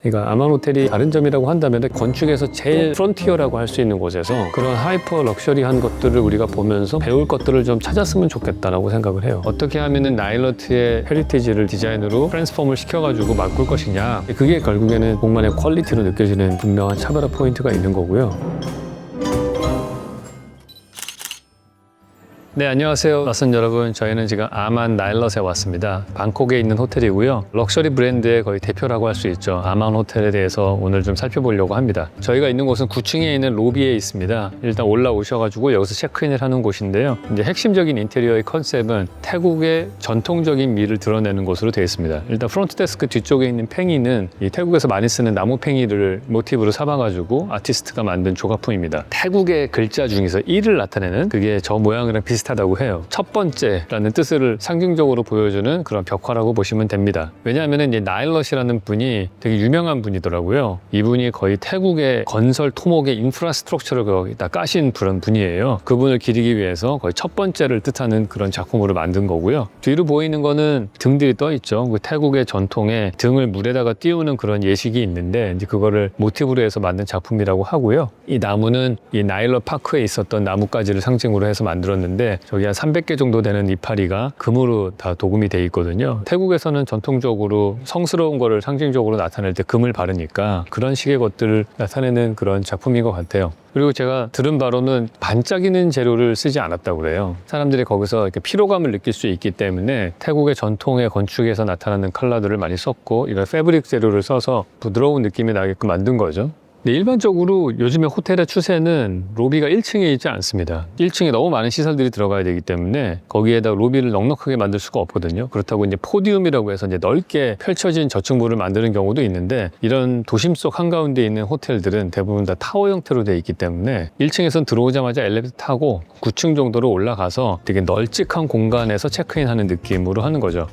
그러니까 아만호텔이 다른 점이라고 한다면 건축에서 제일 프론티어라고 할 수 있는 곳에서 그런 하이퍼 럭셔리한 것들을 우리가 보면서 배울 것들을 좀 찾았으면 좋겠다라고 생각을 해요. 어떻게 하면은 나일러트의 헤리티지를 디자인으로 트랜스폼을 시켜가지고 바꿀 것이냐, 그게 결국에는 공간의 퀄리티로 느껴지는 분명한 차별화 포인트가 있는 거고요. 네, 안녕하세요. 낯선 여러분, 저희는 지금 아만 나일럿에 왔습니다. 방콕에 있는 호텔이고요. 럭셔리 브랜드의 거의 대표라고 할 수 있죠. 아만 호텔에 대해서 오늘 좀 살펴보려고 합니다. 저희가 있는 곳은 9층에 있는 로비에 있습니다. 일단 올라오셔가지고 여기서 체크인을 하는 곳인데요. 이제 핵심적인 인테리어의 컨셉은 태국의 전통적인 미를 드러내는 곳으로 되어 있습니다. 일단 프론트 데스크 뒤쪽에 있는 팽이는 이 태국에서 많이 쓰는 나무 팽이를 모티브로 삼아가지고 아티스트가 만든 조각품입니다. 태국의 글자 중에서 1을 나타내는 그게 저 모양이랑 비슷하다고 해요. 첫 번째라는 뜻을 상징적으로 보여주는 그런 벽화라고 보시면 됩니다. 왜냐하면 이제 나일럿이라는 분이 되게 유명한 분이더라고요. 이분이 거의 태국의 건설 토목의 인프라스트럭처를 거의 다 까신 그런 분이에요. 그분을 기리기 위해서 거의 첫 번째를 뜻하는 그런 작품으로 만든 거고요. 뒤로 보이는 거는 등들이 떠 있죠. 그 태국의 전통의 등을 물에다가 띄우는 그런 예식이 있는데 이제 그거를 모티브로 해서 만든 작품이라고 하고요. 이 나무는 이 나일럿 파크에 있었던 나뭇가지를 상징으로 해서 만들었는데 저기 한 300개 정도 되는 이파리가 금으로 다 도금이 돼 있거든요. 태국에서는 전통적으로 성스러운 거를 상징적으로 나타낼 때 금을 바르니까 그런 식의 것들을 나타내는 그런 작품인 것 같아요. 그리고 제가 들은 바로는 반짝이는 재료를 쓰지 않았다고 그래요. 사람들이 거기서 이렇게 피로감을 느낄 수 있기 때문에 태국의 전통의 건축에서 나타나는 컬러들을 많이 썼고 이런 패브릭 재료를 써서 부드러운 느낌이 나게끔 만든 거죠. 네, 일반적으로 요즘에 호텔의 추세는 로비가 1층에 있지 않습니다. 1층에 너무 많은 시설들이 들어가야 되기 때문에 거기에다 로비를 넉넉하게 만들 수가 없거든요. 그렇다고 이제 포디움이라고 해서 이제 넓게 펼쳐진 저층부를 만드는 경우도 있는데 이런 도심 속 한가운데 있는 호텔들은 대부분 다 타워 형태로 되어 있기 때문에 1층에선 들어오자마자 엘리베이터 타고 9층 정도로 올라가서 되게 널찍한 공간에서 체크인하는 느낌으로 하는 거죠.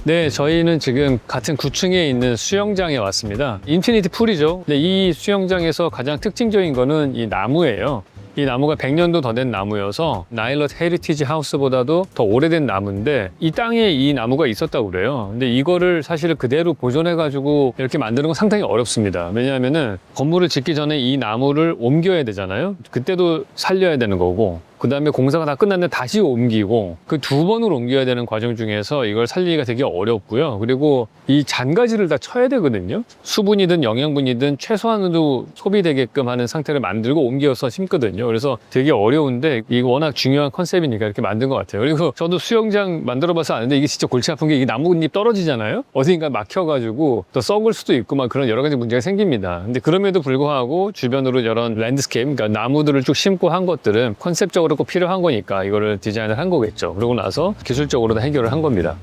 네, 저희는 지금 같은 9층에 있는 수영장에 왔습니다. 인피니티 풀이죠. 근데 이 수영장에서 가장 특징적인 거는 이 나무예요. 이 나무가 100년도 더 된 나무여서 나일럿 헤리티지 하우스보다도 더 오래된 나무인데 이 땅에 이 나무가 있었다고 그래요. 근데 이거를 사실 그대로 보존해가지고 이렇게 만드는 건 상당히 어렵습니다. 왜냐하면은 건물을 짓기 전에 이 나무를 옮겨야 되잖아요. 그때도 살려야 되는 거고 그 다음에 공사가 다 끝났는데 다시 옮기고 그 2번을 옮겨야 되는 과정 중에서 이걸 살리기가 되게 어렵고요. 그리고 이 잔가지를 다 쳐야 되거든요. 수분이든 영양분이든 최소한으로 소비되게끔 하는 상태를 만들고 옮겨서 심거든요. 그래서 되게 어려운데 이거 워낙 중요한 컨셉이니까 이렇게 만든 것 같아요. 그리고 저도 수영장 만들어봐서 아는데 이게 진짜 골치 아픈 게 이게 나뭇잎 떨어지잖아요. 어딘가 막혀가지고 또 썩을 수도 있고 막 그런 여러 가지 문제가 생깁니다. 근데 그럼에도 불구하고 주변으로 이런 랜드스케이프, 그러니까 나무들을 쭉 심고 한 것들은 컨셉적으로 꼭 필요한 거니까 이거를 디자인을 한 거겠죠. 그러고 나서 기술적으로도 해결을 한 겁니다.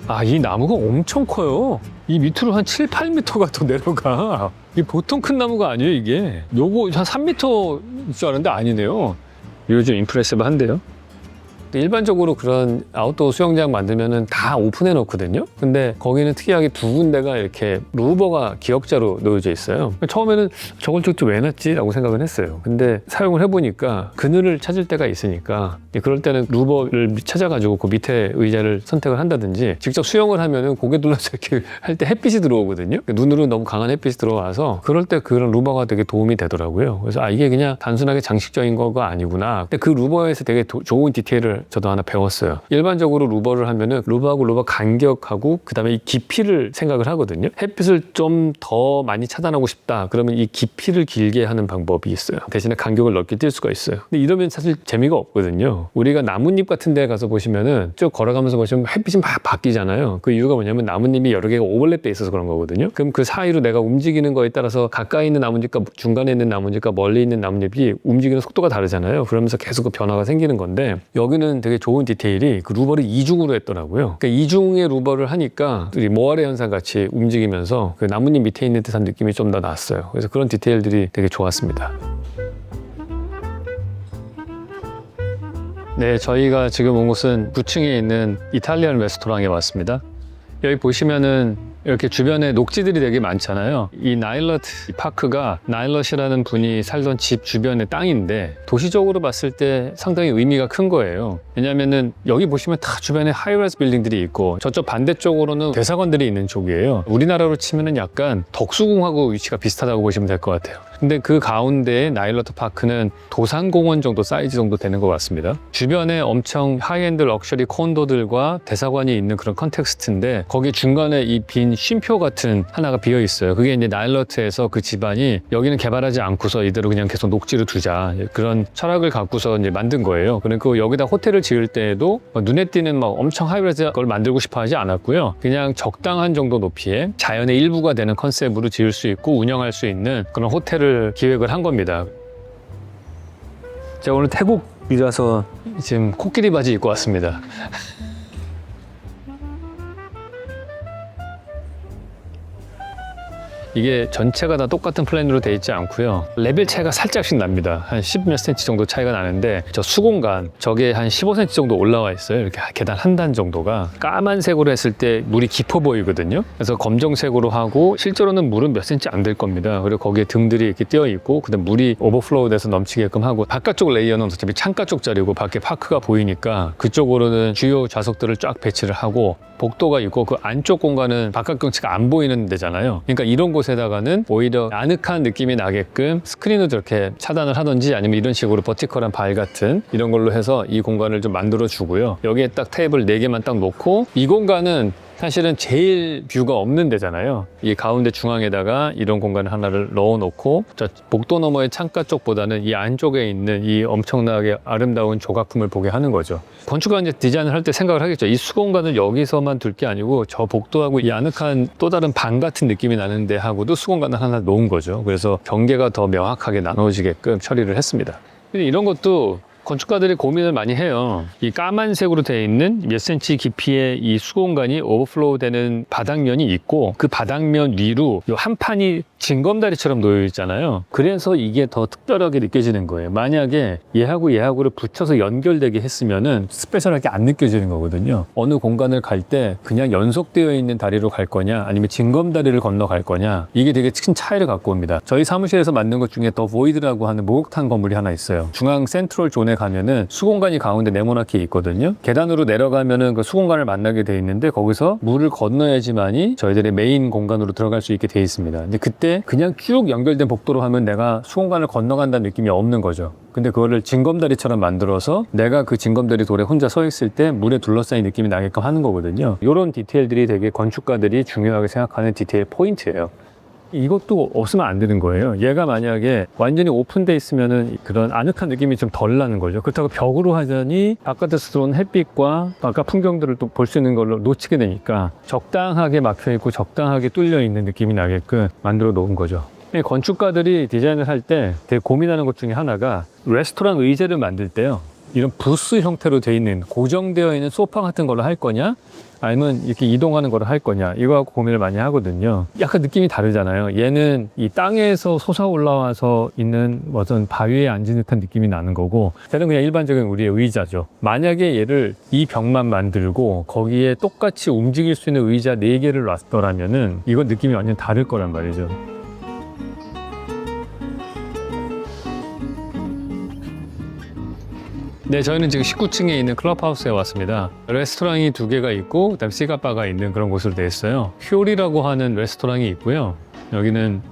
아, 이 나무가 엄청 커요. 이 밑으로 한 7, 8m가 더 내려가. 이게 보통 큰 나무가 아니에요, 이게. 요거 한 3m일 줄 알았는데 아니네요. 이거 좀 임프레시브한데요. 일반적으로 그런 아웃도어 수영장 만들면은 다 오픈해 놓거든요. 근데 거기는 특이하게 두 군데가 이렇게 루버가 기역자로 놓여져 있어요. 처음에는 저걸 저쪽 왜 놨지? 라고 생각은 했어요. 근데 사용을 해보니까 그늘을 찾을 때가 있으니까 그럴 때는 루버를 찾아가지고 그 밑에 의자를 선택을 한다든지 직접 수영을 하면은 고개 눌러서 이렇게 할 때 햇빛이 들어오거든요. 눈으로 너무 강한 햇빛이 들어와서 그럴 때 그런 루버가 되게 도움이 되더라고요. 그래서 아, 이게 그냥 단순하게 장식적인 거가 아니구나. 근데 그 루버에서 되게 좋은 디테일을 저도 하나 배웠어요. 일반적으로 루버를 하면은 루버하고 루버 간격하고 그 다음에 이 깊이를 생각을 하거든요. 햇빛을 좀 더 많이 차단하고 싶다. 그러면 이 깊이를 길게 하는 방법이 있어요. 대신에 간격을 넓게 뛸 수가 있어요. 근데 이러면 사실 재미가 없거든요. 우리가 나뭇잎 같은 데 가서 보시면은 쭉 걸어가면서 보시면 햇빛이 막 바뀌잖아요. 그 이유가 뭐냐면 나뭇잎이 여러 개가 오버랩돼 있어서 그런 거거든요. 그럼 그 사이로 내가 움직이는 거에 따라서 가까이 있는 나뭇잎과 중간에 있는 나뭇잎과 멀리 있는 나뭇잎이 움직이는 속도가 다르잖아요. 그러면서 계속 그 변화가 생기는 건데 여기는 되게 좋은 디테일이 그 루버를 이중으로 했더라고요. 그러니까 이중의 루버를 하니까 이 모아레 현상 같이 움직이면서 그 나뭇잎 밑에 있는 듯한 느낌이 좀 더 났어요. 그래서 그런 디테일들이 되게 좋았습니다. 네, 저희가 지금 온 곳은 9층에 있는 이탈리안 레스토랑에 왔습니다. 여기 보시면은 이렇게 주변에 녹지들이 되게 많잖아요. 이 나일럿 파크가 나일럿이라는 분이 살던 집 주변의 땅인데 도시적으로 봤을 때 상당히 의미가 큰 거예요. 왜냐면은 여기 보시면 다 주변에 하이라이즈 빌딩들이 있고 저쪽 반대쪽으로는 대사관들이 있는 쪽이에요. 우리나라로 치면은 약간 덕수궁하고 위치가 비슷하다고 보시면 될 것 같아요. 근데 그 가운데 나일러트 파크는 도산공원 정도 사이즈 정도 되는 것 같습니다. 주변에 엄청 하이엔드 럭셔리 콘도들과 대사관이 있는 그런 컨텍스트인데 거기 중간에 이 빈 쉼표 같은 하나가 비어 있어요. 그게 이제 나일러트에서 그 집안이 여기는 개발하지 않고서 이대로 그냥 계속 녹지로 두자 그런 철학을 갖고서 이제 만든 거예요. 그리고 여기다 호텔을 지을 때에도 눈에 띄는 막 엄청 하이라이즈 걸 만들고 싶어 하지 않았고요. 그냥 적당한 정도 높이에 자연의 일부가 되는 컨셉으로 지을 수 있고 운영할 수 있는 그런 호텔을 기획을 한 겁니다. 제가 오늘 태국이라서 지금 코끼리 바지 입고 왔습니다. 이게 전체가 다 똑같은 플랜으로 되어 있지 않고요. 레벨 차이가 살짝씩 납니다. 한 10몇 cm 정도 차이가 나는데 저 수공간 저게 한 15cm 정도 올라와 있어요. 이렇게 계단 한 단 정도가 까만색으로 했을 때 물이 깊어 보이거든요. 그래서 검정색으로 하고 실제로는 물은 몇 cm 안 될 겁니다. 그리고 거기에 등들이 이렇게 띄어 있고 그다음 물이 오버플로우 돼서 넘치게끔 하고 바깥쪽 레이어는 어차피 창가 쪽 자리고 밖에 파크가 보이니까 그쪽으로는 주요 좌석들을 쫙 배치를 하고 복도가 있고 그 안쪽 공간은 바깥 경치가 안 보이는 데잖아요. 그러니까 이런 곳에다가는 오히려 아늑한 느낌이 나게끔 스크린으로 저렇게 차단을 하든지 아니면 이런 식으로 버티컬한 발 같은 이런 걸로 해서 이 공간을 좀 만들어 주고요. 여기에 딱 테이블 4개만 딱 놓고 이 공간은 사실은 제일 뷰가 없는 데잖아요. 이 가운데 중앙에다가 이런 공간을 하나를 넣어놓고 저 복도 너머의 창가 쪽보다는 이 안쪽에 있는 이 엄청나게 아름다운 조각품을 보게 하는 거죠. 건축가 이제 디자인을 할 때 생각을 하겠죠. 이 수공간을 여기서만 둘 게 아니고 저 복도하고 이 아늑한 또 다른 방 같은 느낌이 나는 데하고도 수공간을 하나 놓은 거죠. 그래서 경계가 더 명확하게 나눠지게끔 처리를 했습니다. 근데 이런 것도 건축가들이 고민을 많이 해요. 이 까만색으로 되어 있는 몇 cm 깊이의 이 수공간이 오버플로우 되는 바닥면이 있고 그 바닥면 위로 이 한 판이 징검다리처럼 놓여 있잖아요. 그래서 이게 더 특별하게 느껴지는 거예요. 만약에 얘하고를 붙여서 연결되게 했으면은 스페셜하게 안 느껴지는 거거든요. 어느 공간을 갈 때 그냥 연속되어 있는 다리로 갈 거냐 아니면 징검다리를 건너갈 거냐 이게 되게 큰 차이를 갖고 옵니다. 저희 사무실에서 만든 것 중에 더 보이드라고 하는 목욕탕 건물이 하나 있어요. 중앙 센트럴 존에 가면은 수공간이 가운데 네모나게 있거든요. 계단으로 내려가면은 그 수공간을 만나게 돼 있는데 거기서 물을 건너야지만이 저희들의 메인 공간으로 들어갈 수 있게 돼 있습니다. 근데 그때 그냥 쭉 연결된 복도로 하면 내가 수공간을 건너간다는 느낌이 없는 거죠. 근데 그거를 징검다리처럼 만들어서 내가 그 징검다리 돌에 혼자 서 있을 때 물에 둘러싸인 느낌이 나게끔 하는 거거든요. 이런 디테일들이 되게 건축가들이 중요하게 생각하는 디테일 포인트예요. 이것도 없으면 안 되는 거예요. 얘가 만약에 완전히 오픈돼 있으면은 그런 아늑한 느낌이 좀 덜 나는 거죠. 그렇다고 벽으로 하자니 바깥에서 들어오는 햇빛과 바깥 풍경들을 또 볼 수 있는 걸로 놓치게 되니까 적당하게 막혀 있고 적당하게 뚫려 있는 느낌이 나게끔 만들어 놓은 거죠. 건축가들이 디자인을 할 때 되게 고민하는 것 중에 하나가 레스토랑 의자를 만들 때요. 이런 부스 형태로 돼 있는 고정되어 있는 소파 같은 걸로 할 거냐 아니면 이렇게 이동하는 걸로 할 거냐 이거 갖고 고민을 많이 하거든요. 약간 느낌이 다르잖아요. 얘는 이 땅에서 솟아 올라와서 있는 어떤 바위에 앉은 듯한 느낌이 나는 거고 얘는 그냥 일반적인 우리의 의자죠. 만약에 얘를 이 벽만 만들고 거기에 똑같이 움직일 수 있는 의자 4개를 놨더라면은 이건 느낌이 완전 다를 거란 말이죠. 네, 저희는 지금 19층에 있는 클럽하우스에 왔습니다. 레스토랑이 2개가 있고 그다음 시가바가 있는 그런 곳으로 되어 있어요. 퓨리라고 하는 레스토랑이 있고요. 여기는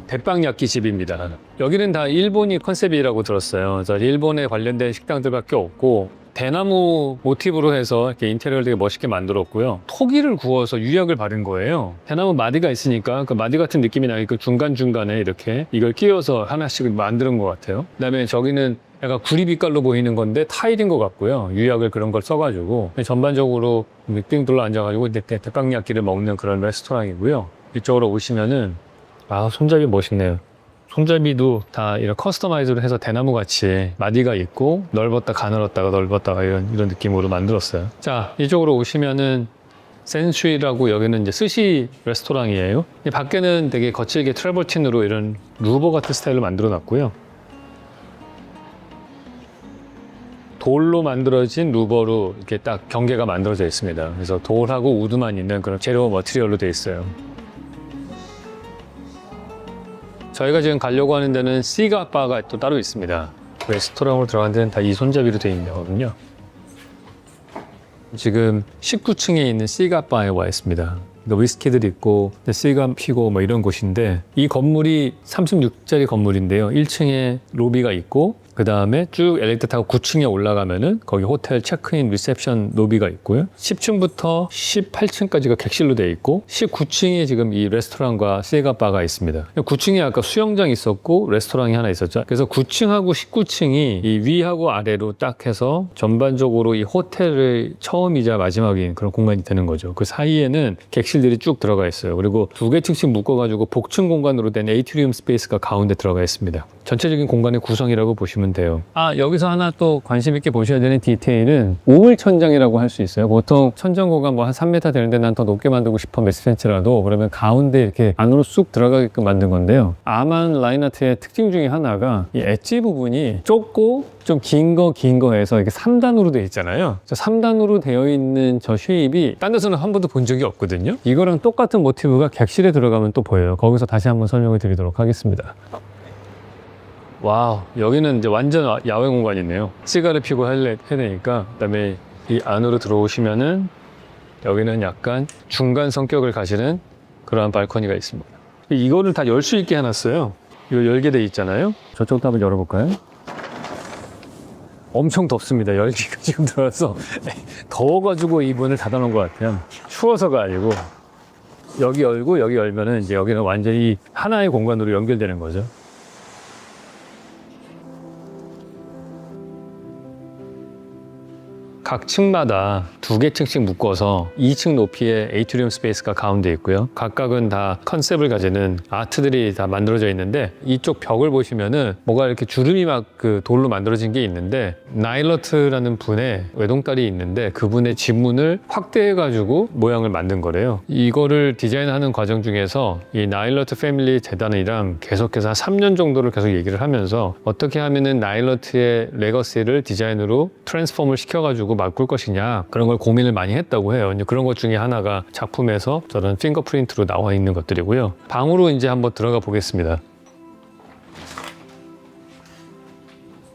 대빵야끼 집입니다. 여기는 다 일본이 컨셉이라고 들었어요. 그래서 일본에 관련된 식당들밖에 없고 대나무 모티브로 해서 이렇게 인테리어를 되게 멋있게 만들었고요. 토기를 구워서 유약을 바른 거예요. 대나무 마디가 있으니까 그 마디 같은 느낌이 나니까 중간중간에 이렇게 이걸 끼워서 하나씩 만드는 것 같아요. 그다음에 저기는 약간 구리 빛깔로 보이는 건데 타일인 것 같고요. 유약을 그런 걸 써가지고 전반적으로 빙 둘러 앉아가지고 대빵야끼를 먹는 그런 레스토랑이고요. 이쪽으로 오시면은 손잡이 멋있네요. 손잡이도 다 이런 커스터마이즈로 해서 대나무 같이 마디가 있고 넓었다 가늘었다가 넓었다가 이런 느낌으로 만들었어요. 자, 이쪽으로 오시면은 센슈이라고 여기는 이제 스시 레스토랑이에요. 밖에는 되게 거칠게 트래버틴으로 이런 루버 같은 스타일로 만들어 놨고요. 돌로 만들어진 루버로 이렇게 딱 경계가 만들어져 있습니다. 그래서 돌하고 우드만 있는 그런 재료 머티리얼로 되어 있어요. 저희가 지금 가려고 하는 데는 시가 바가 또 따로 있습니다. 레스토랑으로 들어가는 데는 다 이 손잡이로 되어 있는 거거든요. 지금 19층에 있는 시가 바에 와 있습니다. 위스키들 있고 시가 피고 뭐 이런 곳인데, 이 건물이 36짜리 건물인데요. 1층에 로비가 있고 그 다음에 쭉 엘리베이터 타고 9층에 올라가면은 거기 호텔 체크인 리셉션 로비가 있고요. 10층부터 18층까지가 객실로 되어 있고 19층에 지금 이 레스토랑과 시가 바가 있습니다. 9층에 아까 수영장 있었고 레스토랑이 하나 있었죠. 그래서 9층하고 19층이 이 위하고 아래로 딱 해서 전반적으로 이 호텔의 처음이자 마지막인 그런 공간이 되는 거죠. 그 사이에는 객실들이 쭉 들어가 있어요. 그리고 두 개 층씩 묶어가지고 복층 공간으로 된 에이트리움 스페이스가 가운데 들어가 있습니다. 전체적인 공간의 구성이라고 보시면 돼요. 여기서 하나 또 관심 있게 보셔야 되는 디테일은 우물 천장이라고 할 수 있어요. 보통 천장 고가 뭐 한 3m 되는데 난 더 높게 만들고 싶어 몇 cm라도, 그러면 가운데 이렇게 안으로 쑥 들어가게끔 만든 건데요. 아만 라인아트의 특징 중에 하나가 이 엣지 부분이 좁고 좀 긴 거 해서 이렇게 3단으로 되어 있잖아요. 3단으로 되어 있는 저 쉐입이 딴 데서는 한 번도 본 적이 없거든요. 이거랑 똑같은 모티브가 객실에 들어가면 또 보여요. 거기서 다시 한번 설명을 드리도록 하겠습니다. 와우, 여기는 이제 완전 야외 공간이네요. 시가를 피고 해야 되니까. 그다음에 이 안으로 들어오시면은 여기는 약간 중간 성격을 가지는 그러한 발코니가 있습니다. 이거를 다 열 수 있게 해놨어요. 이거 열게 돼 있잖아요. 저쪽도 한번 열어볼까요? 엄청 덥습니다. 열기가 지금 들어서 더워가지고 이 문을 닫아놓은 것 같아요. 추워서가 아니고, 여기 열고 여기 열면은 이제 여기는 완전히 하나의 공간으로 연결되는 거죠. 각 층마다 두 개 층씩 묶어서 2층 높이의 에이트리움 스페이스가 가운데 있고요. 각각은 다 컨셉을 가지는 아트들이 다 만들어져 있는데, 이쪽 벽을 보시면은 뭐가 이렇게 주름이 막 그 돌로 만들어진 게 있는데, 나일러트라는 분의 외동딸이 있는데 그분의 지문을 확대해가지고 모양을 만든 거래요. 이거를 디자인하는 과정 중에서 이 나일러트 패밀리 재단이랑 계속해서 한 3년 정도를 계속 얘기를 하면서 어떻게 하면은 나일러트의 레거시를 디자인으로 트랜스폼을 시켜가지고 바꿀 것이냐, 그런 걸 고민을 많이 했다고 해요. 이제 그런 것 중에 하나가 작품에서 저런 핑거프린트로 나와 있는 것들이고요. 방으로 이제 한번 들어가 보겠습니다.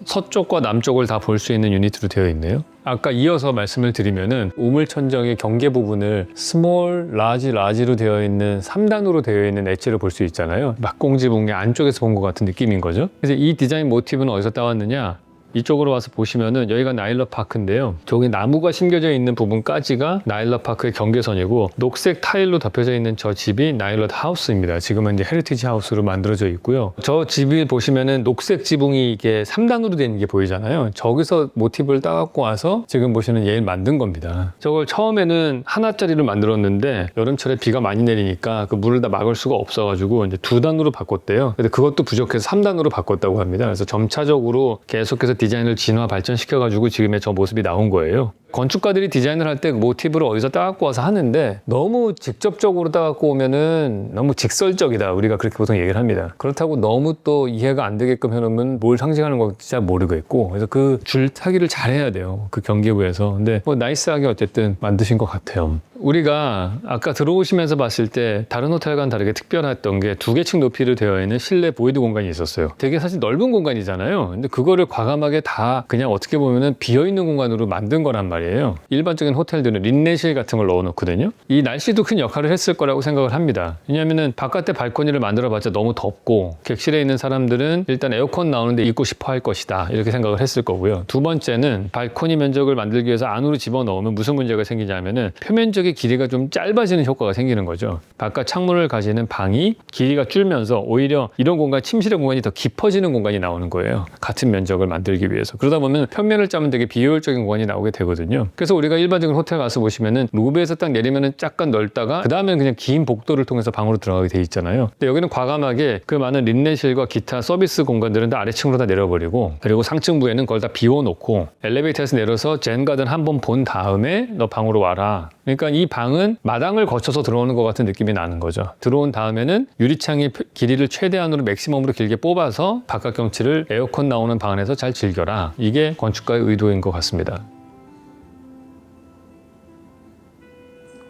서쪽과 남쪽을 다 볼 수 있는 유닛으로 되어 있네요. 아까 이어서 말씀을 드리면은 우물 천정의 경계 부분을 스몰, 라지로 되어 있는 3단으로 되어 있는 엣지를 볼 수 있잖아요. 막공지붕의 안쪽에서 본 것 같은 느낌인 거죠. 그래서 이 디자인 모티브는 어디서 따왔느냐? 이쪽으로 와서 보시면은 여기가 나일러 파크인데요. 저기 나무가 심겨져 있는 부분까지가 나일러 파크의 경계선이고, 녹색 타일로 덮여져 있는 저 집이 나일러 하우스입니다. 지금은 이제 헤리티지 하우스로 만들어져 있고요. 저 집이 보시면은 녹색 지붕이 이게 3단으로 되는 게 보이잖아요. 저기서 모티브를 따갖고 와서 지금 보시는 얘를 만든 겁니다. 저걸 처음에는 하나짜리를 만들었는데 여름철에 비가 많이 내리니까 그 물을 다 막을 수가 없어가지고 이제 2단으로 바꿨대요. 근데 그것도 부족해서 3단으로 바꿨다고 합니다. 그래서 점차적으로 계속해서 디자인을 진화 발전시켜가지고 지금의 저 모습이 나온 거예요. 건축가들이 디자인을 할 때 모티브를 어디서 따갖고 와서 하는데, 너무 직접적으로 따갖고 오면은 너무 직설적이다, 우리가 그렇게 보통 얘기를 합니다. 그렇다고 너무 또 이해가 안 되게끔 해놓으면 뭘 상징하는 건지 잘 모르겠고, 그래서 그 줄타기를 잘 해야 돼요, 그 경계부에서. 근데 뭐 나이스하게 어쨌든 만드신 것 같아요. 우리가 아까 들어오시면서 봤을 때 다른 호텔과는 다르게 특별했던 게 두 개 층 높이로 되어 있는 실내 보이드 공간이 있었어요. 되게 사실 넓은 공간이잖아요. 근데 그거를 과감하게 다 그냥 어떻게 보면은 비어있는 공간으로 만든 거란 말이에요. 일반적인 호텔들은 린네실 같은 걸 넣어놓거든요. 이 날씨도 큰 역할을 했을 거라고 생각을 합니다. 왜냐면은 바깥에 발코니를 만들어봤자 너무 덥고, 객실에 있는 사람들은 일단 에어컨 나오는데 있고 싶어 할 것이다, 이렇게 생각을 했을 거고요. 두 번째는 발코니 면적을 만들기 위해서 안으로 집어넣으면 무슨 문제가 생기냐면은 표면적인 길이가 좀 짧아지는 효과가 생기는 거죠. 바깥 창문을 가지는 방이 길이가 줄면서 오히려 이런 공간, 침실의 공간이 더 깊어지는 공간이 나오는 거예요. 같은 면적을 만들기 위해서. 그러다 보면 편면을 짜면 되게 비효율적인 공간이 나오게 되거든요. 그래서 우리가 일반적인 호텔 가서 보시면은 로비에서 딱 내리면은 약간 넓다가 그 다음에는 그냥 긴 복도를 통해서 방으로 들어가게 돼 있잖아요. 근데 여기는 과감하게 그 많은 린넨실과 기타 서비스 공간들은 다 아래층으로 다 내려버리고, 그리고 상층부에는 그걸 다 비워놓고 엘리베이터에서 내려서 젠 가든 한번 본 다음에 너 방으로 와라, 그러니까 이 방은 마당을 거쳐서 들어오는 것 같은 느낌이 나는 거죠. 들어온 다음에는 유리창의 길이를 최대한으로 맥시멈으로 길게 뽑아서 바깥 경치를 에어컨 나오는 방 안에서 잘 즐겨라. 이게 건축가의 의도인 것 같습니다.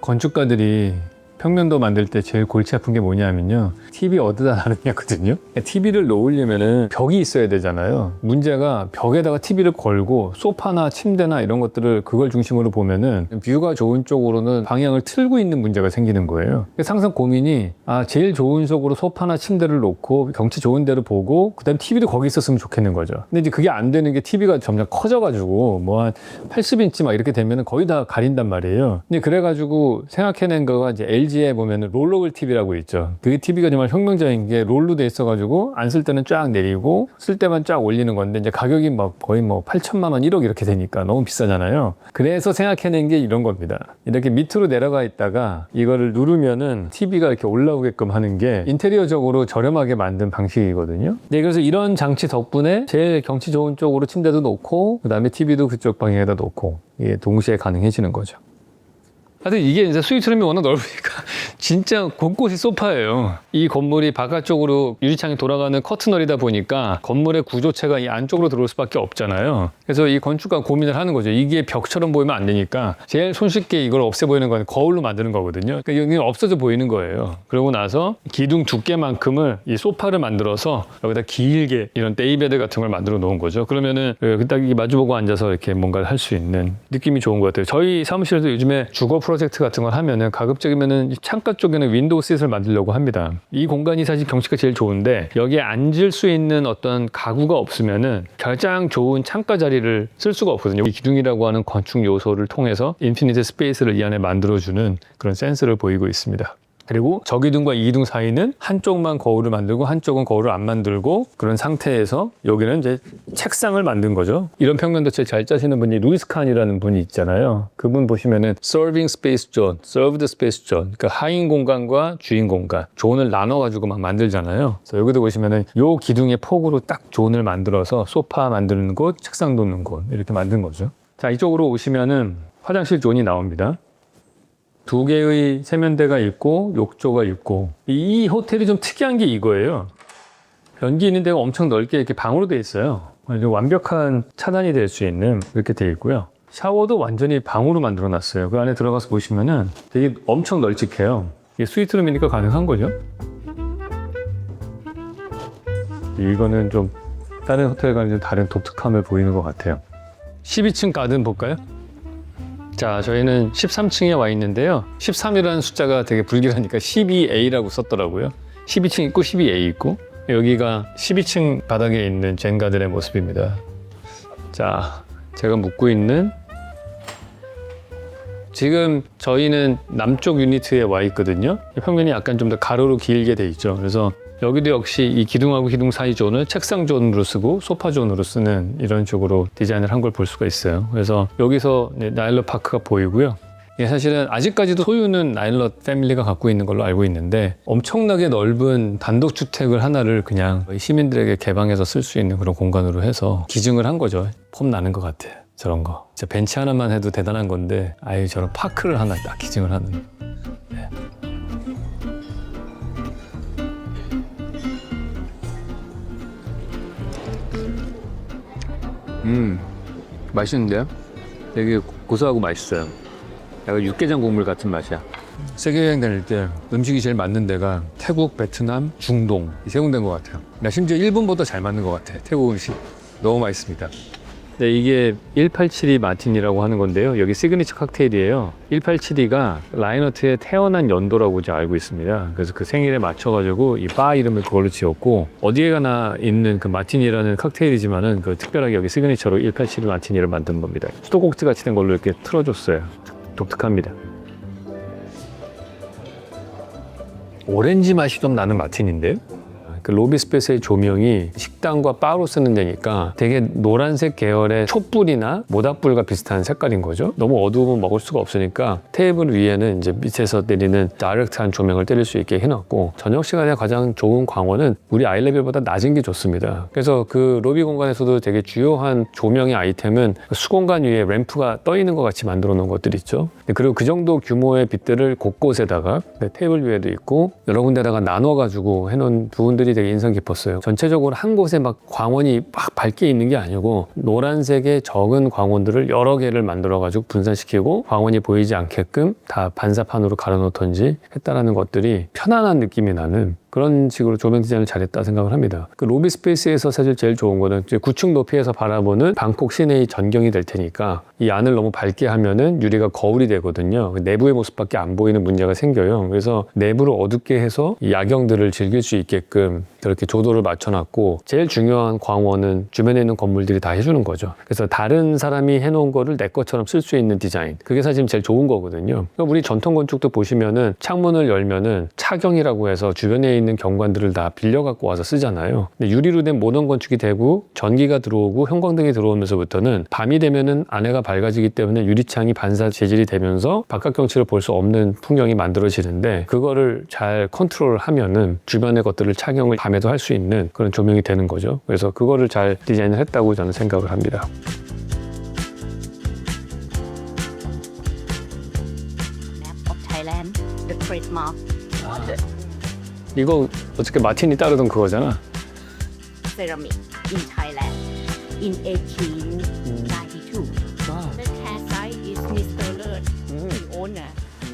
건축가들이 평면도 만들 때 제일 골치 아픈 게 뭐냐면요, TV 어디다 놔느냐거든요. TV를 놓으려면은 벽이 있어야 되잖아요. 문제가 벽에다가 TV를 걸고 소파나 침대나 이런 것들을 그걸 중심으로 보면은 뷰가 좋은 쪽으로는 방향을 틀고 있는 문제가 생기는 거예요. 그래서 항상 고민이, 제일 좋은 쪽으로 소파나 침대를 놓고 경치 좋은 데를 보고 그다음 TV도 거기 있었으면 좋겠는 거죠. 근데 이제 그게 안 되는 게 TV가 점점 커져가지고 뭐 한 80인치 막 이렇게 되면은 거의 다 가린단 말이에요. 근데 그래가지고 생각해낸 거가 이제 LG에 보면은 롤러글 TV라고 있죠. 그 TV가 정말 혁명적인 게 롤로 돼 있어가지고 안 쓸 때는 쫙 내리고 쓸 때만 쫙 올리는 건데, 이제 가격이 막 거의 뭐 8천만 원, 1억 이렇게 되니까 너무 비싸잖아요. 그래서 생각해낸 게 이런 겁니다. 이렇게 밑으로 내려가 있다가 이거를 누르면은 TV가 이렇게 올라오게끔 하는 게 인테리어적으로 저렴하게 만든 방식이거든요. 네, 그래서 이런 장치 덕분에 제일 경치 좋은 쪽으로 침대도 놓고 그다음에 TV도 그쪽 방향에다 놓고 이게 동시에 가능해지는 거죠. 하여튼 이게 이제 스위트룸이 워낙 넓으니까 진짜 곳곳이 소파예요. 이 건물이 바깥쪽으로 유리창이 돌아가는 커튼월이다 보니까 건물의 구조체가 이 안쪽으로 들어올 수밖에 없잖아요. 그래서 이 건축가 고민을 하는 거죠. 이게 벽처럼 보이면 안 되니까 제일 손쉽게 이걸 없애 보이는 건 거울로 만드는 거거든요. 그러니까 여기 없어져 보이는 거예요. 그러고 나서 기둥 두께만큼을 이 소파를 만들어서 여기다 길게 이런 데이베드 같은 걸 만들어 놓은 거죠. 그러면은 딱 마주보고 앉아서 이렇게 뭔가를 할 수 있는 느낌이 좋은 것 같아요. 저희 사무실에도 요즘에 주거 프로젝트 같은 걸 하면은 가급적이면은 창가 쪽에는 윈도우 셋을 만들려고 합니다. 이 공간이 사실 경치가 제일 좋은데 여기에 앉을 수 있는 어떤 가구가 없으면은 가장 좋은 창가 자리를 쓸 수가 없거든요. 이 기둥이라고 하는 건축 요소를 통해서 인피니트 스페이스를 이 안에 만들어주는 그런 센스를 보이고 있습니다. 그리고 저 기둥과 이 기둥 사이는 한쪽만 거울을 만들고 한쪽은 거울을 안 만들고 그런 상태에서 여기는 이제 책상을 만든 거죠. 이런 평면도 제일 잘 짜시는 분이 루이스 칸이라는 분이 있잖아요. 그분 보시면은 Serving Space Zone, Served Space Zone, 그러니까 하인 공간과 주인 공간, 존을 나눠가지고 막 만들잖아요. 그래서 여기도 보시면은 요 기둥의 폭으로 딱 존을 만들어서 소파 만드는 곳, 책상 놓는 곳 이렇게 만든 거죠. 자, 이쪽으로 오시면은 화장실 존이 나옵니다. 두 개의 세면대가 있고 욕조가 있고, 이 호텔이 좀 특이한 게 이거예요. 변기 있는 데가 엄청 넓게 이렇게 방으로 돼 있어요. 완벽한 차단이 될 수 있는 이렇게 돼 있고요. 샤워도 완전히 방으로 만들어 놨어요. 그 안에 들어가서 보시면은 되게 엄청 널찍해요. 이게 스위트룸이니까 가능한 거죠. 이거는 좀 다른 호텔과는 좀 다른 독특함을 보이는 것 같아요. 12층 가든 볼까요? 자, 저희는 13층에 와 있는데요. 13이라는 숫자가 되게 불길하니까 12A라고 썼더라고요. 12층 있고 12A 있고, 여기가 12층 바닥에 있는 젠 가든의 모습입니다. 자, 제가 묵고 있는, 지금 저희는 남쪽 유니트에 와 있거든요. 평면이 약간 좀 더 가로로 길게 돼 있죠. 그래서 여기도 역시 이 기둥하고 기둥 사이 존을 책상 존으로 쓰고 소파 존으로 쓰는 이런 식으로 디자인을 한 걸 볼 수가 있어요. 그래서 여기서 나일러 파크가 보이고요. 사실은 아직까지도 소유는 나일러 패밀리가 갖고 있는 걸로 알고 있는데, 엄청나게 넓은 단독주택을 하나를 그냥 시민들에게 개방해서 쓸 수 있는 그런 공간으로 해서 기증을 한 거죠. 폼 나는 것 같아요. 저런 거. 진짜 벤치 하나만 해도 대단한 건데, 아예 저런 파크를 하나 딱 기증을 하는. 네. 맛있는데요? 되게 고소하고 맛있어요. 약간 육개장 국물 같은 맛이야. 세계 여행 다닐 때 음식이 제일 맞는 데가 태국, 베트남, 중동 이 세 군데인 것 같아요. 나 심지어 일본보다 잘 맞는 것 같아. 태국 음식 너무 맛있습니다. 네, 이게 1872 마틴이라고 하는 건데요. 여기 시그니처 칵테일이에요. 1872가 라인하트의 태어난 연도라고 이제 알고 있습니다. 그래서 그 생일에 맞춰가지고 이 바 이름을 그걸로 지었고, 어디에 가나 있는 그 마티니라는 칵테일이지만은 그 특별하게 여기 시그니처로 1872 마티니를 만든 겁니다. 수도꼭지 같이 된 걸로 이렇게 틀어줬어요. 독특합니다. 오렌지 맛이 좀 나는 마틴인데요. 그 로비 스페이스의 조명이 식당과 바로 쓰는 데니까 되게 노란색 계열의 촛불이나 모닥불과 비슷한 색깔인 거죠. 너무 어두우면 먹을 수가 없으니까 테이블 위에는 이제 밑에서 내리는 다이렉트한 조명을 때릴 수 있게 해놨고, 저녁 시간에 가장 좋은 광원은 우리 아이레벨보다 낮은 게 좋습니다. 그래서 그 로비 공간에서도 되게 주요한 조명의 아이템은 수공간 위에 램프가 떠 있는 것 같이 만들어 놓은 것들이 있죠. 그리고 그 정도 규모의 빛들을 곳곳에다가 테이블 위에도 있고 여러 군데다가 나눠가지고 해놓은 부분들이 되게 인상 깊었어요. 전체적으로 한 곳에 막 광원이 막 밝게 있는 게 아니고 노란색의 적은 광원들을 여러 개를 만들어가지고 분산시키고 광원이 보이지 않게끔 다 반사판으로 갈아놓던지 했다라는 것들이 편안한 느낌이 나는 그런 식으로 조명 디자인을 잘했다 생각을 합니다. 그 로비 스페이스에서 사실 제일 좋은 거는 이제 9층 높이에서 바라보는 방콕 시내의 전경이 될 테니까 이 안을 너무 밝게 하면은 유리가 거울이 되거든요. 내부의 모습밖에 안 보이는 문제가 생겨요. 그래서 내부를 어둡게 해서 이 야경들을 즐길 수 있게끔 이렇게 조도를 맞춰놨고, 제일 중요한 광원은 주변에 있는 건물들이 다 해주는 거죠. 그래서 다른 사람이 해놓은 거를 내 것처럼 쓸 수 있는 디자인, 그게 사실 제일 좋은 거거든요. 그러니까 우리 전통 건축도 보시면은 창문을 열면은 차경이라고 해서 주변에 있는 경관들을 다 빌려 갖고 와서 쓰잖아요. 근데 유리로 된 모던 건축이 되고 전기가 들어오고 형광등이 들어오면서부터는 밤이 되면은 안에가 밝아지기 때문에 유리창이 반사 재질이 되면서 바깥 경치를 볼 수 없는 풍경이 만들어지는데, 그거를 잘 컨트롤하면은 주변의 것들을 착용을 밤에도 할 수 있는 그런 조명이 되는 거죠. 그래서 그거를 잘 디자인을 했다고 저는 생각을 합니다. Map of Thailand, the trademark 이거 어떻게 마틴이 따르던 그거잖아. ceramic in Thailand in 1892. The cat site is Mr. Lerch, the owner.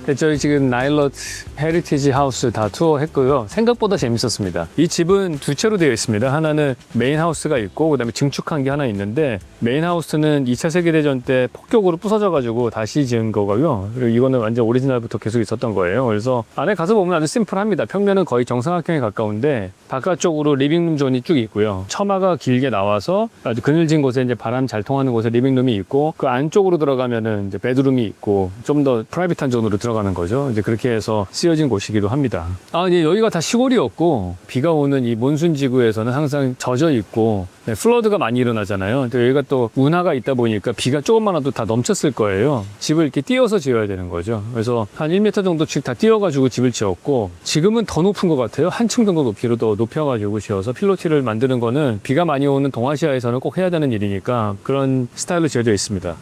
네, 저희 지금 나일럿 헤리티지 하우스 다 투어했고요. 생각보다 재밌었습니다. 이 집은 두 채로 되어 있습니다. 하나는 메인 하우스가 있고 그다음에 증축한 게 하나 있는데, 메인 하우스는 2차 세계대전 때 폭격으로 부서져가지고 다시 지은 거고요. 그리고 이거는 완전 오리지널부터 계속 있었던 거예요. 그래서 안에 가서 보면 아주 심플합니다. 평면은 거의 정사각형에 가까운데 바깥쪽으로 리빙룸 존이 쭉 있고요. 처마가 길게 나와서 아주 그늘진 곳에 이제 바람 잘 통하는 곳에 리빙룸이 있고, 그 안쪽으로 들어가면은 이제 베드룸이 있고 좀 더 프라이빗한 존으로 들어가는 거죠. 이제 그렇게 해서 쓰여진 곳이기도 합니다. 이제 여기가 다 시골이었고 비가 오는 이 몬순 지구에서는 항상 젖어 있고 플러드가 많이 일어나잖아요. 근데 여기가 또 운하가 있다 보니까 비가 조금만 와도 다 넘쳤을 거예요. 집을 이렇게 띄어서 지어야 되는 거죠. 그래서 한 1m 정도씩 다 띄어가지고 집을 지었고, 지금은 더 높은 것 같아요. 한층 정도 높이로 더 높여가지고 지어서 필로티를 만드는 거는 비가 많이 오는 동아시아에서는 꼭 해야 되는 일이니까 그런 스타일로 지어져 있습니다.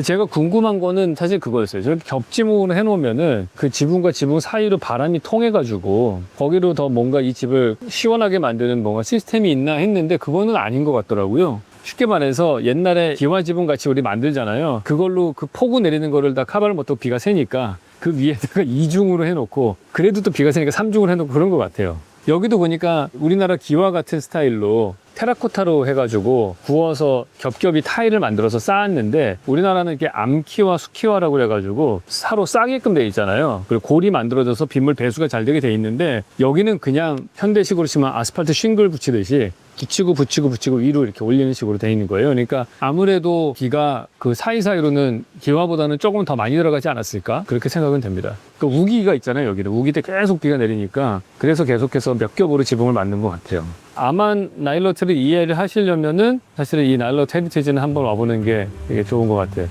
제가 궁금한 거는 사실 그거였어요. 저렇게 겹지붕으로 해놓으면은 그 지붕과 지붕 사이로 바람이 통해가지고 거기로 더 뭔가 이 집을 시원하게 만드는 뭔가 시스템이 있나 했는데 그거는 아닌 것 같더라고요. 쉽게 말해서 옛날에 기와지붕 같이 우리 만들잖아요. 그걸로 그 폭우 내리는 거를 다 커버를 못하고 비가 새니까 그 위에다가 2중으로 해놓고, 그래도 또 비가 새니까 3중으로 해놓고 그런 것 같아요. 여기도 보니까 우리나라 기와 같은 스타일로 테라코타로 해가지고 구워서 겹겹이 타일을 만들어서 쌓았는데, 우리나라는 이렇게 암키와 수키와라고 해가지고 사로 싸게끔 돼 있잖아요. 그리고 골이 만들어져서 빗물 배수가 잘 되게 돼 있는데, 여기는 그냥 현대식으로 치면 아스팔트 싱글 붙이듯이 붙이고 위로 이렇게 올리는 식으로 돼 있는 거예요. 그러니까 아무래도 비가 그 사이사이로는 기와보다는 조금 더 많이 들어가지 않았을까? 그렇게 생각은 됩니다. 그 우기가 있잖아요. 여기는 우기 때 계속 비가 내리니까 그래서 계속해서 몇 겹으로 지붕을 만든 것 같아요. 아만 나일러트를 이해를 하시려면은 사실은 이 나일러트 헤리티지는 한번 와보는 게 되게 좋은 것 같아요.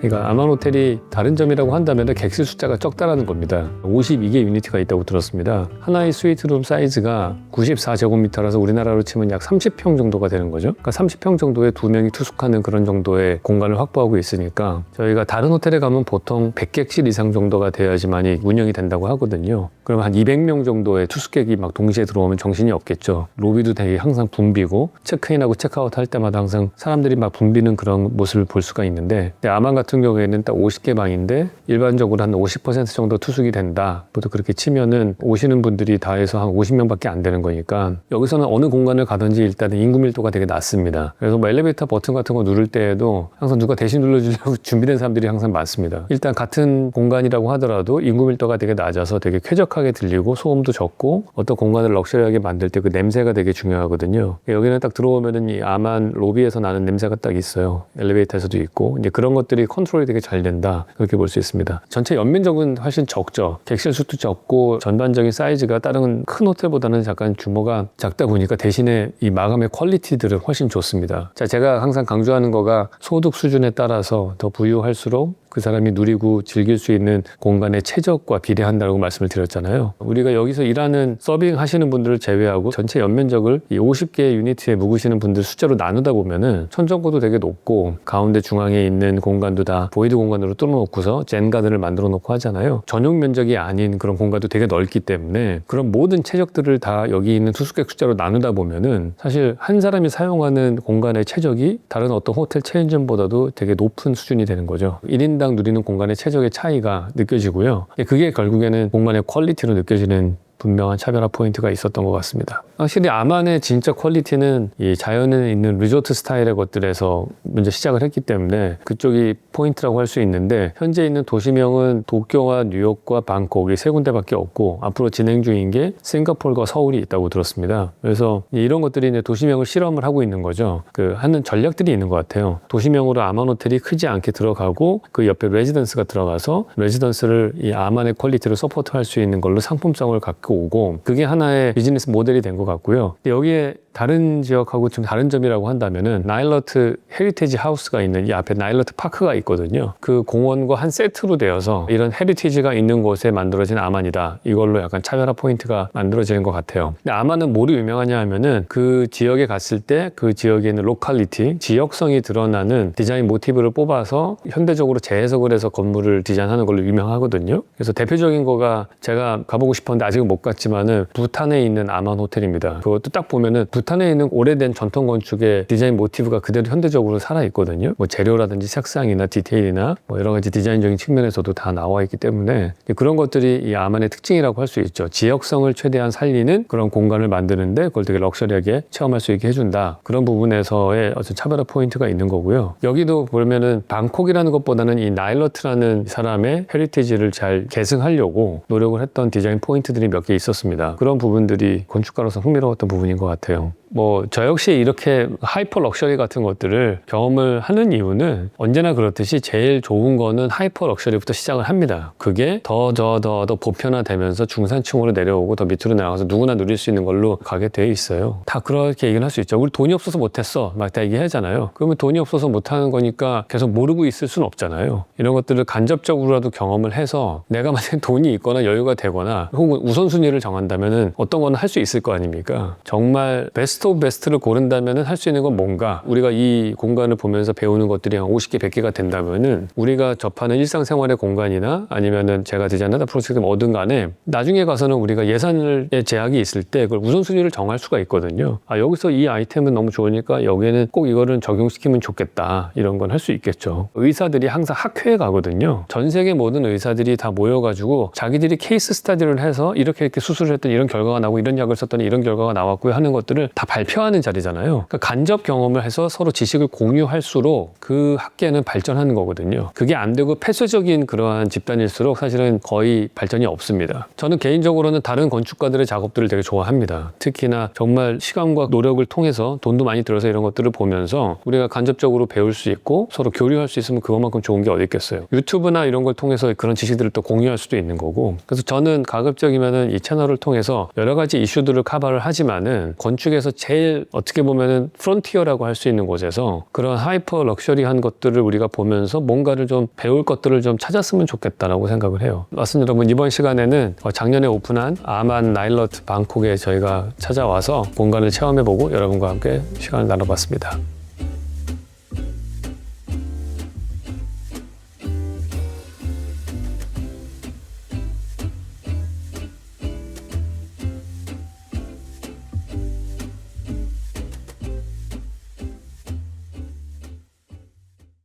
그러니까 아만 호텔이 다른 점이라고 한다면 객실 숫자가 적다라는 겁니다. 52개 유니트가 있다고 들었습니다. 하나의 스위트룸 사이즈가 94제곱미터라서 우리나라로 치면 약 30평 정도가 되는 거죠. 그러니까 30평 정도에 2명이 투숙하는 그런 정도의 공간을 확보하고 있으니까, 저희가 다른 호텔에 가면 보통 100객실 이상 정도가 돼야지만이 운영이 된다고 하거든요. 그럼 한 200명 정도의 투숙객이 막 동시에 들어오면 정신이 없겠죠. 로비도 되게 항상 붐비고 체크인하고 체크아웃 할 때마다 항상 사람들이 막 붐비는 그런 모습을 볼 수가 있는데, 아만 같은 경우에는 딱 50개 방인데 일반적으로 한 50% 정도 투숙이 된다. 보통 그렇게 치면은 오시는 분들이 다 해서 한 50명밖에 안 되는 거니까, 여기서는 어느 공간을 가든지 일단은 인구 밀도가 되게 낮습니다. 그래서 뭐 엘리베이터 버튼 같은 거 누를 때에도 항상 누가 대신 눌러주려고 준비된 사람들이 항상 많습니다. 일단 같은 공간이라고 하더라도 인구 밀도가 되게 낮아서 되게 쾌적하게 들리고 소음도 적고, 어떤 공간을 럭셔리하게 만들 때 그 냄새가 되게 중요하거든요. 여기는 딱 들어오면은 이 아만 로비에서 나는 냄새가 딱 있어요. 엘리베이터에서도 있고, 이제 그런 것들이 컨트롤이 되게 잘 된다. 그렇게 볼 수 있습니다. 전체 연면적은 훨씬 적죠. 객실 수도 적고 전반적인 사이즈가 다른 큰 호텔보다는 약간 규모가 작다 보니까 대신에 이 마감의 퀄리티들은 훨씬 좋습니다. 자, 제가 항상 강조하는 거가 소득 수준에 따라서 더 부유할수록 그 사람이 누리고 즐길 수 있는 공간의 최적과 비례한다고 말씀을 드렸잖아요. 우리가 여기서 일하는 서빙 하시는 분들을 제외하고 전체 연면적을 이 50개의 유니트에 묵으시는 분들 숫자로 나누다 보면은 천정고도 되게 높고 가운데 중앙에 있는 공간도 다 보이드 공간으로 뚫어놓고서 젠 가든을 만들어 놓고 하잖아요. 전용 면적이 아닌 그런 공간도 되게 넓기 때문에 그런 모든 최적들을 다 여기 있는 투숙객 숫자로 나누다 보면은 사실 한 사람이 사용하는 공간의 최적이 다른 어떤 호텔 체인점보다도 되게 높은 수준이 되는 거죠. 1인당 누리는 공간의 최적의 차이가 느껴지고요. 그게 결국에는 공간의 퀄리티로 느껴지는 분명한 차별화 포인트가 있었던 것 같습니다. 확실히 아만의 진짜 퀄리티는 이 자연에 있는 리조트 스타일의 것들에서 먼저 시작을 했기 때문에 그쪽이 포인트라고 할 수 있는데 현재 있는 도시명은 도쿄와 뉴욕과 방콕 이 세 군데밖에 없고 앞으로 진행 중인 게 싱가포르와 서울이 있다고 들었습니다. 그래서 이런 것들이 이제 도시명을 실험을 하고 있는 거죠. 하는 전략들이 있는 것 같아요. 도시명으로 아만 호텔이 크지 않게 들어가고 그 옆에 레지던스가 들어가서 레지던스를 이 아만의 퀄리티로 서포트할 수 있는 걸로 상품성을 갖고 오고 그게 하나의 비즈니스 모델이 된 것 같고요. 여기에 다른 지역하고 좀 다른 점이라고 한다면은 나일러트 헤리티지 하우스가 있는 이 앞에 나일러트 파크가 있거든요. 그 공원과 한 세트로 되어서 이런 헤리티지가 있는 곳에 만들어진 아만이다. 이걸로 약간 차별화 포인트가 만들어지는 것 같아요. 근데 아만은 뭐로 유명하냐 하면은 그 지역에 갔을 때 그 지역에 있는 로컬리티, 지역성이 드러나는 디자인 모티브를 뽑아서 현대적으로 재해석을 해서 건물을 디자인하는 걸로 유명하거든요. 그래서 대표적인 거가 제가 가보고 싶었는데 아직은 못 갔지만은 부탄에 있는 아만 호텔입니다. 그것도 딱 보면은 부탄에 있는 오래된 전통 건축의 디자인 모티브가 그대로 현대적으로 살아있거든요. 뭐 재료라든지 색상이나 디테일이나 뭐 여러 가지 디자인적인 측면에서도 다 나와 있기 때문에 그런 것들이 이 아만의 특징이라고 할 수 있죠. 지역성을 최대한 살리는 그런 공간을 만드는데 그걸 되게 럭셔리하게 체험할 수 있게 해준다. 그런 부분에서의 어떤 차별화 포인트가 있는 거고요. 여기도 보면은 방콕이라는 것보다는 이 나일러트라는 사람의 헤리티지를 잘 계승하려고 노력을 했던 디자인 포인트들이 몇 개 있었습니다. 그런 부분들이 건축가로서 흥미로웠던 부분인 것 같아요. 저 역시 이렇게 하이퍼 럭셔리 같은 것들을 경험을 하는 이유는 언제나 그렇듯이 제일 좋은 거는 하이퍼 럭셔리부터 시작을 합니다. 그게 더 보편화되면서 중산층으로 내려오고 더 밑으로 나가서 누구나 누릴 수 있는 걸로 가게 돼 있어요. 다 그렇게 얘기를 할 수 있죠. 우리 돈이 없어서 못했어. 막 다 얘기하잖아요. 그러면 돈이 없어서 못하는 거니까 계속 모르고 있을 수는 없잖아요. 이런 것들을 간접적으로라도 경험을 해서 내가 만약에 돈이 있거나 여유가 되거나 혹은 우선순위를 정한다면은 어떤 거는 할 수 있을 거 아닙니까? 정말 베스트 오브 베스트를 고른다면 할 수 있는 건 뭔가 우리가 이 공간을 보면서 배우는 것들이 한 50개, 100개가 된다면은 우리가 접하는 일상생활의 공간이나 아니면은 제가 디자인하다 프로젝트 뭐든 간에 나중에 가서는 우리가 예산의 제약이 있을 때 그걸 우선순위를 정할 수가 있거든요. 여기서 이 아이템은 너무 좋으니까 여기에는 꼭 이거를 적용시키면 좋겠다. 이런 건 할 수 있겠죠. 의사들이 항상 학회에 가거든요. 전 세계 모든 의사들이 다 모여가지고 자기들이 케이스 스터디를 해서 이렇게 수술을 했더니 이런 결과가 나고 이런 약을 썼더니 이런 결과가 나왔고요 하는 것들을 다 발표하는 자리잖아요. 그러니까 간접 경험을 해서 서로 지식을 공유할수록 그 학계는 발전하는 거거든요. 그게 안 되고 폐쇄적인 그러한 집단일수록 사실은 거의 발전이 없습니다. 저는 개인적으로는 다른 건축가들의 작업들을 되게 좋아합니다. 특히나 정말 시간과 노력을 통해서 돈도 많이 들어서 이런 것들을 보면서 우리가 간접적으로 배울 수 있고 서로 교류할 수 있으면 그것만큼 좋은 게 어디 있겠어요. 유튜브나 이런 걸 통해서 그런 지식들을 또 공유할 수도 있는 거고 그래서 저는 가급적이면은 이 채널을 통해서 여러 가지 이슈들을 커버를 하지만은 건축에서 제일 어떻게 보면은 프론티어라고 할 수 있는 곳에서 그런 하이퍼 럭셔리한 것들을 우리가 보면서 뭔가를 좀 배울 것들을 좀 찾았으면 좋겠다라고 생각을 해요. 맞습니다. 여러분 이번 시간에는 작년에 오픈한 아만 나일러트 방콕에 저희가 찾아와서 공간을 체험해보고 여러분과 함께 시간을 나눠봤습니다.